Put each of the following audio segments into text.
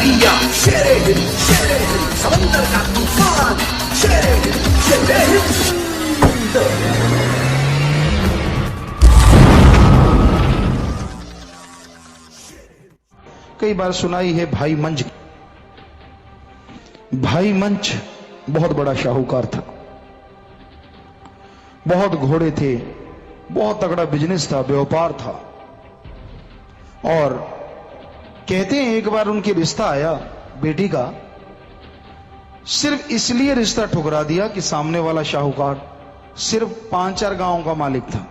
दरिया, शेरे हिंद, समंदर का तूफान, शेरे हिंद। कई बार सुनाई है भाई मंच। भाई मंच बहुत बड़ा शाहूकार था, बहुत घोड़े थे, बहुत तगड़ा बिजनेस था, व्यापार था। और कहते हैं एक बार उनकी रिश्ता आया बेटी का, सिर्फ इसलिए रिश्ता ठुकरा दिया कि सामने वाला शाहूकार सिर्फ 5-4 गांवों का मालिक था,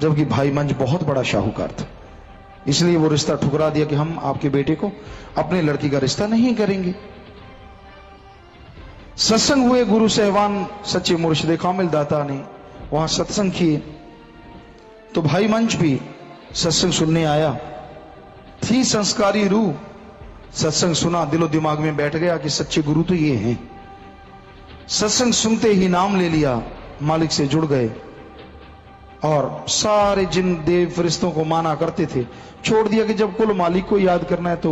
जबकि भाई मंच बहुत बड़ा शाहूकार था। इसलिए वो रिश्ता ठुकरा दिया कि हम आपके बेटे को अपनी लड़की का रिश्ता नहीं करेंगे। सत्संग हुए, गुरु साहिबान सच्चे मुर्शिद कामिल दाता ने वहां सत्संग किए, तो भाई मंच भी सत्संग सुनने आया। थी संस्कारी रूह, सत्संग सुना, दिलो दिमाग में बैठ गया कि सच्चे गुरु तो ये हैं। सत्संग सुनते ही नाम ले लिया, मालिक से जुड़ गए और सारे जिन देव फरिश्तों को माना करते थे छोड़ दिया कि जब कुल मालिक को याद करना है तो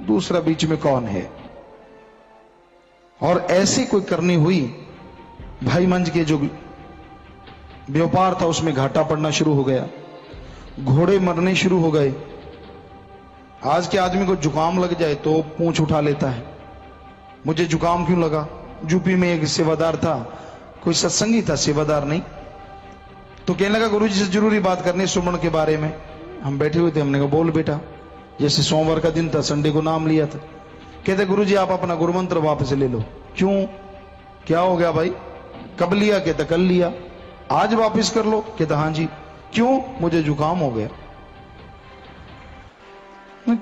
दूसरा बीच में कौन है। और ऐसी कोई करनी हुई, भाई मंच के जो व्यापार था उसमें घाटा पड़ना शुरू हो गया, घोड़े मरने शुरू हो गए। आज के आदमी को जुकाम लग जाए तो पूंछ उठा लेता है, मुझे जुकाम क्यों लगा। यूपी में एक सेवादार था, कोई सत्संगी था, सेवादार नहीं, तो कहने लगा गुरुजी से जरूरी बात करनी सुमन के बारे में। हम बैठे हुए थे, हमने कहा बोल बेटा। जैसे सोमवार का दिन था, संडे को नाम लिया था। कहते गुरुजी आप अपना गुरु मंत्र वापस ले लो। क्यों, क्या हो गया भाई? कब लिया? कहता कल लिया। आज वापस कर लो? कहता हाँ जी। क्यों? मुझे जुकाम हो गया।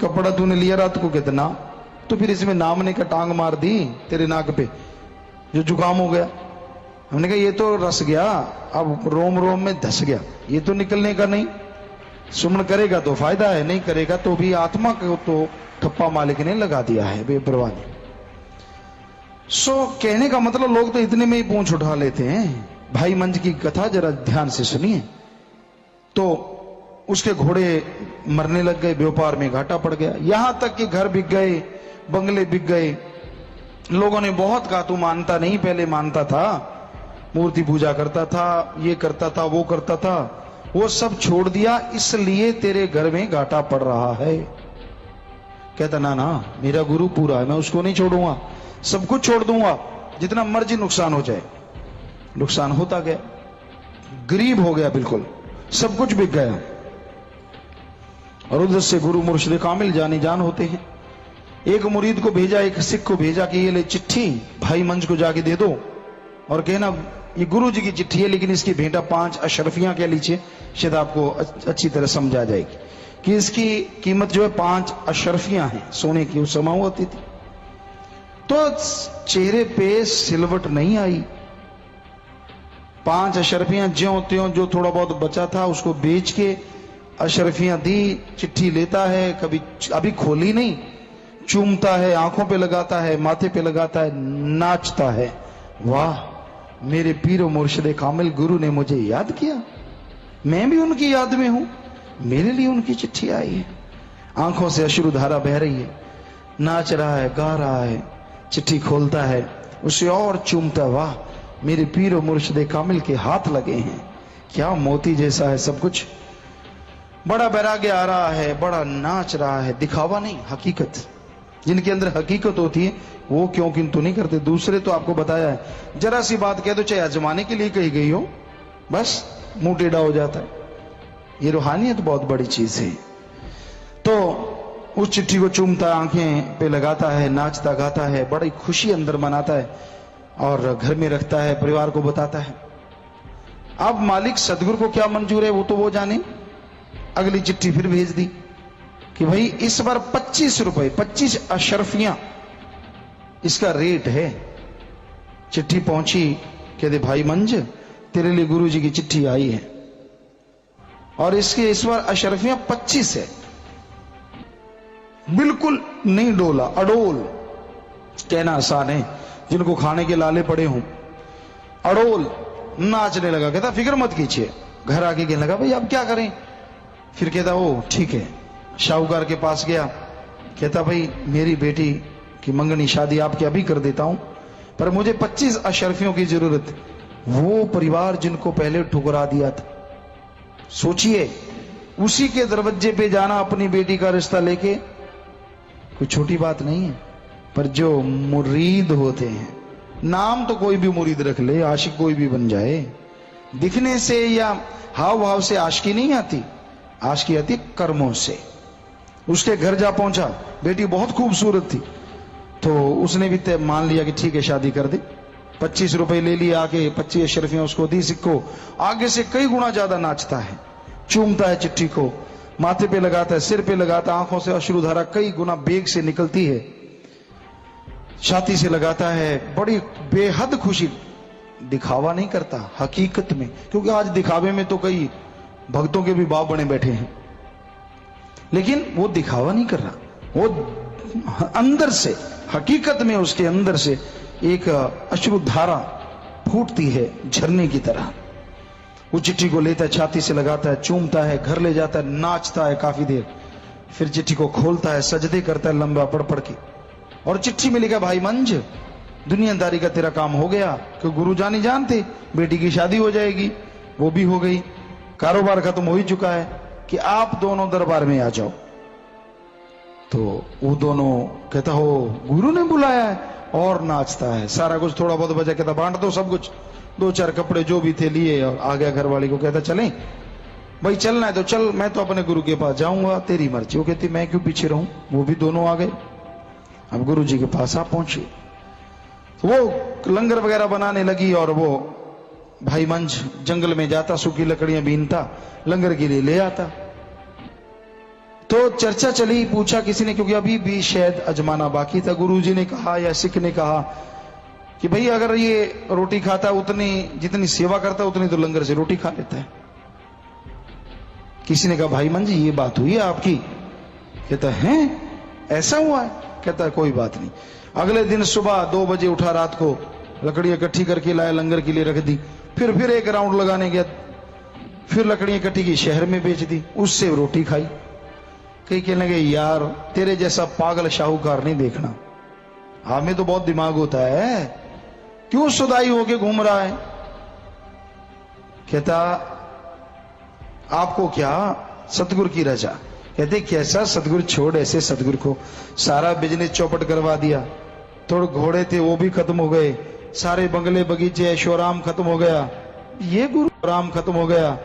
कपड़ा तूने लिया रात को? कहता ना। तो फिर इसमें नाम ने का टांग मार दी तेरे नाक पे, जो जुकाम हो गया। हमने कहा ये तो रस गया, अब रोम रोम में धस गया, ये तो निकलने का नहीं। सुमन करेगा तो फायदा है, नहीं करेगा तो भी आत्मा को तो ठप्पा मालिक ने लगा दिया है बेपरवाह ने। सो कहने का मतलब लोग तो इतने में ही पूंछ उठा लेते हैं। भाई मंच की कथा जरा ध्यान से सुनिए। तो उसके घोड़े मरने लग गए, व्यापार में घाटा पड़ गया, यहां तक कि घर बिक गए, बंगले बिक गए। लोगों ने बहुत कहा तू मानता नहीं, पहले मानता था, मूर्ति पूजा करता था, ये करता था, वो करता था, वो सब छोड़ दिया, इसलिए तेरे घर में घाटा पड़ रहा है। कहता ना ना, मेरा गुरु पूरा है, मैं उसको नहीं छोड़ूंगा, सब कुछ छोड़ दूंगा, जितना मर्जी नुकसान हो जाए। नुकसान होता गया, गरीब हो गया, बिल्कुल सब कुछ बिक गया। और उधर से गुरु मुर्शिद कामिल जाने जान होते हैं। एक मुरीद को भेजा, एक सिख को भेजा कि ये ले चिट्ठी भाई मंच को जाके दे दो और कहना ये गुरु जी की चिट्ठी है, लेकिन इसकी भेंटा 5 अशरफियां कह लीजिए, शायद आपको अच्छी तरह समझा जाएगी कि इसकी कीमत जो है 5 अशरफियां हैं, सोने की उस समय होती थी। तो चेहरे पे सिलवट नहीं आई। 5 अशरफियां ज्यों त्यों, जो थोड़ा बहुत बचा था उसको बेच के अशरफियां दी। चिट्ठी लेता है, कभी अभी खोली नहीं, चूमता है, आंखों पे लगाता है, माथे पे लगाता है, नाचता है, वाह मेरे पीर मुर्शिद कामिल गुरु ने मुझे याद किया, मैं भी उनकी याद में हूं, मेरे लिए उनकी चिट्ठी आई है। आंखों से अश्रुधारा बह रही है, नाच रहा है, गा रहा है, चिट्ठी खोलता है, उसे और चूमता, वाह मेरे पीर मुर्शिद कामिल के हाथ लगे हैं, क्या मोती जैसा है सब कुछ। बड़ा वैराग्य आ रहा है, बड़ा नाच रहा है, दिखावा नहीं, हकीकत। जिनके अंदर हकीकत होती है वो क्यों किंतु नहीं करते। दूसरे तो आपको बताया है, जरा सी बात कह दो, चाहे आजमाने के लिए कही गई हो, बस मुंह टेढ़ा हो जाता है। ये रूहानियत बहुत बड़ी चीज है। तो उस चिट्ठी को चूमता, आंखें पे लगाता है, नाचता गाता है, बड़ी खुशी अंदर मनाता है और घर में रखता है, परिवार को बताता है। अब मालिक सदगुरु को क्या मंजूर है वो तो वो जाने। अगली चिट्ठी फिर भेज दी कि भाई इस बार 25 रुपए, 25 अशरफियां इसका रेट है। चिट्ठी पहुंची, कहते भाई मंज तेरे लिए गुरु जी की चिट्ठी आई है और इसके इस बार अशरफियां 25 है। बिल्कुल नहीं डोला, अडोल। कहना आसान है, जिनको खाने के लाले पड़े हों, अडोल नाचने लगा। कहता फिक्र मत कीजिए। घर आके कहने लगा भाई अब क्या करें। फिर कहता ओ ठीक है। शाहूकार के पास गया, कहता भाई मेरी बेटी की मंगनी शादी आपकी अभी कर देता हूं, पर मुझे 25 अशरफियों की जरूरत है। वो परिवार जिनको पहले ठुकरा दिया था, सोचिए उसी के दरवाजे पे जाना अपनी बेटी का रिश्ता लेके, कोई छोटी बात नहीं है। पर जो मुरीद होते हैं, नाम तो कोई भी मुरीद रख ले, आशिक कोई भी बन जाए, दिखने से या हाव भाव से आशिकी नहीं आती, आशिकी आती कर्मों से। उसके घर जा पहुंचा, बेटी बहुत खूबसूरत थी, तो उसने भी तय मान लिया कि ठीक है शादी कर दे। 25 रुपए ले लिए, आके 25 अशरफियां उसको दी, सिक्को आगे से कई गुना ज्यादा नाचता है, चूमता है चिट्ठी को, माथे पे लगाता है, सिर पे लगाता है, आंखों से अश्रुधारा कई गुना बेग से निकलती है, छाती से लगाता है, बड़ी बेहद खुशी, दिखावा नहीं करता हकीकत में, क्योंकि आज दिखावे में तो कई भक्तों के भी बाप बने बैठे हैं, लेकिन वो दिखावा नहीं कर रहा, वो अंदर से, हकीकत में उसके अंदर से एक अश्रुधारा फूटती है झरने की तरह। वो चिट्ठी को लेता है, छाती से लगाता है, चूमता है, घर ले जाता है, नाचता है काफी देर, फिर चिट्ठी को खोलता है, सजदे करता है लंबा पढ़ पढ़ के, और चिट्ठी में लिखा भाई मंज दुनियादारी का तेरा काम हो गया, कि गुरु जानी जानते बेटी की शादी हो जाएगी, वो भी हो गई, कारोबार खत्म हो ही चुका है, कि आप दोनों दरबार में आ जाओ। तो वो दोनों कहता हो गुरु ने बुलाया है, और नाचता है, सारा कुछ थोड़ा बहुत बचा, कहता बांट दो सब कुछ, 2-4 कपड़े जो भी थे लिए, और आ गया घरवाली को, कहता चलें भाई, चलना है तो चल, मैं तो अपने गुरु के पास जाऊंगा, तेरी मर्जी। वो कहती मैं क्यों पीछे रहूं, वो भी दोनों आ गए। अब गुरु जी के पास आप पहुंचे, तो वो लंगर वगैरह बनाने लगी, और वो भाई मंज जंगल में जाता, सूखी लकड़ियां बीनता, लंगर के लिए ले आता। तो चर्चा चली, पूछा किसी ने, क्योंकि अभी भी शायद अजमाना बाकी था, गुरुजी ने कहा या सिख ने कहा कि भाई अगर ये रोटी खाता उतनी, जितनी सेवा करता उतनी तो लंगर से रोटी खा लेता है। किसी ने कहा भाई मंजी ये बात हुई है आपकी? कहता है ऐसा हुआ है? कहता है कोई बात नहीं। अगले दिन सुबह 2 बजे उठा, रात को लकड़ियां इकट्ठी करके लाया, लंगर के लिए रख दी, फिर एक राउंड लगाने गया, फिर लकड़ियां इकट्ठी की, शहर में बेच दी, उससे रोटी खाई। कई कहने लगे यार तेरे जैसा पागल शाहूकार नहीं देखना, हमें तो बहुत दिमाग होता है, क्यों सुदाई होके घूम रहा है? कहता आपको क्या, सतगुरु की रजा। कहते कैसा सतगुरु, छोड़ ऐसे सतगुरु को, सारा बिजनेस चौपट करवा दिया, थोड़े घोड़े थे वो भी खत्म हो गए, सारे बंगले बगीचे ऐशोराम खत्म हो गया, ये गुरु राम खत्म हो गया,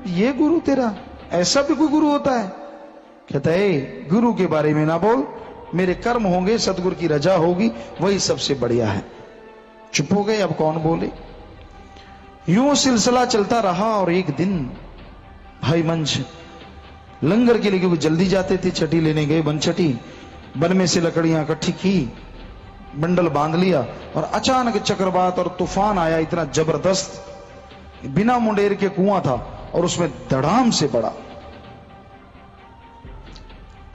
ये गुरु तेरा? ऐसा भी कोई गुरु होता है? कहता है गुरु के बारे में ना बोल, मेरे कर्म होंगे, सतगुरु की रजा होगी, वही सबसे बढ़िया है। चुप हो गए, अब कौन बोले। यूं सिलसिला चलता रहा, और एक दिन भाई मंच लंगर के लिए, क्योंकि जल्दी जाते थे, छठी लेने गए, बन छठी, बन में से लकड़ियां इकट्ठी की, बंडल बांध लिया, और अचानक चक्रवात और तूफान आया, इतना जबरदस्त, बिना मुंडेर के कुआं था, और उसमें धड़ाम से पड़ा।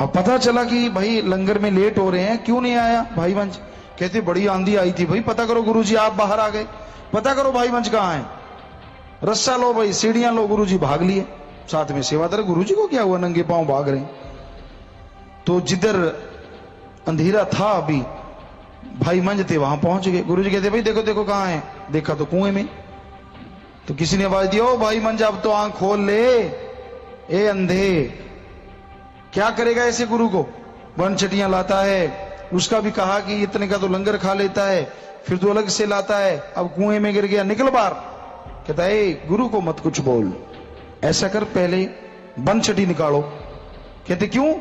अब पता चला कि भाई लंगर में लेट हो रहे हैं, क्यों नहीं आया भाई मंच? कहते बड़ी आंधी आई थी भाई, पता करो गुरुजी आप बाहर आ गए, पता करो भाई मंच कहां है, रस्सा लो भाई, सीढ़ियां लो। गुरुजी भाग लिए, साथ में सेवादार, गुरुजी को क्या हुआ, नंगे पांव भाग रहे। तो जिधर अंधेरा था अभी भाई मंज थे वहां पहुंच गए। गुरुजी कहते भाई देखो देखो कहां है, देखा तो कुएं में। तो किसी ने आवाज दिया, ओ भाई मंज अब तो आंख खोल ले, ए अंधे, क्या करेगा ऐसे गुरु को, बन छटियां लाता है, उसका भी कहा कि इतने का तो लंगर खा लेता है, फिर तो अलग से लाता है, अब कुएं में गिर गया, निकल बाहर। कहता है गुरु को मत कुछ बोल, ऐसा कर पहले बन छटी निकालो। कहते क्यों,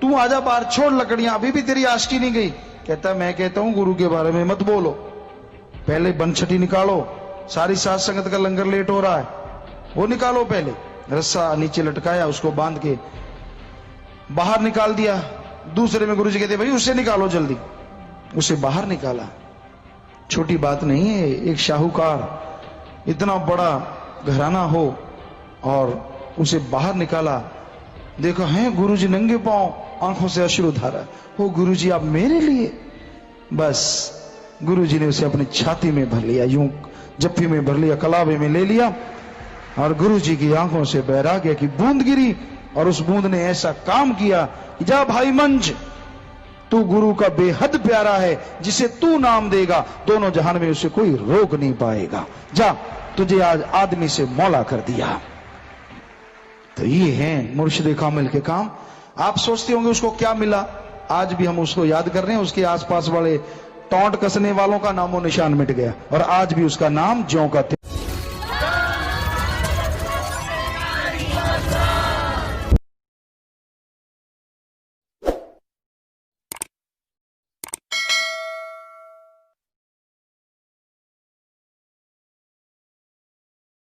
तू आजा बाहर, छोड़ लकड़ियां, अभी भी तेरी आशिकी नहीं गई। कहता मैं कहता हूं गुरु के बारे में मत बोलो, पहले बन छटी निकालो, सारी साध संगत का लंगर लेट हो रहा है, वो निकालो पहले। रस्सा नीचे लटकाया, उसको बांध के बाहर निकाल दिया। दूसरे में गुरुजी कहते भाई उसे निकालो जल्दी, उसे बाहर निकाला। छोटी बात नहीं है, एक शाहूकार, इतना बड़ा घराना हो, और उसे बाहर निकाला। देखो हैं गुरुजी नंगे पांव, आंखों से अश्रुधारा, हो गुरुजी आप मेरे लिए? बस गुरुजी ने उसे अपनी छाती में भर लिया, यूं जप्फी में भर लिया, कलावे में ले लिया, और गुरुजी की आंखों से वैराग्य की बूंद गिरी, और उस बूंद ने ऐसा काम किया कि जा भाई मंज, तू गुरु का बेहद प्यारा है, जिसे तू नाम देगा दोनों जहान में उसे कोई रोक नहीं पाएगा। जा, तुझे आज आदमी से मौला कर दिया। तो ये है मुर्शिद कामिल के काम। आप सोचते होंगे उसको क्या मिला, आज भी हम उसको याद कर रहे हैं। उसके आसपास वाले टोंट कसने वालों का नामो निशान मिट गया और आज भी उसका नाम ज्यों का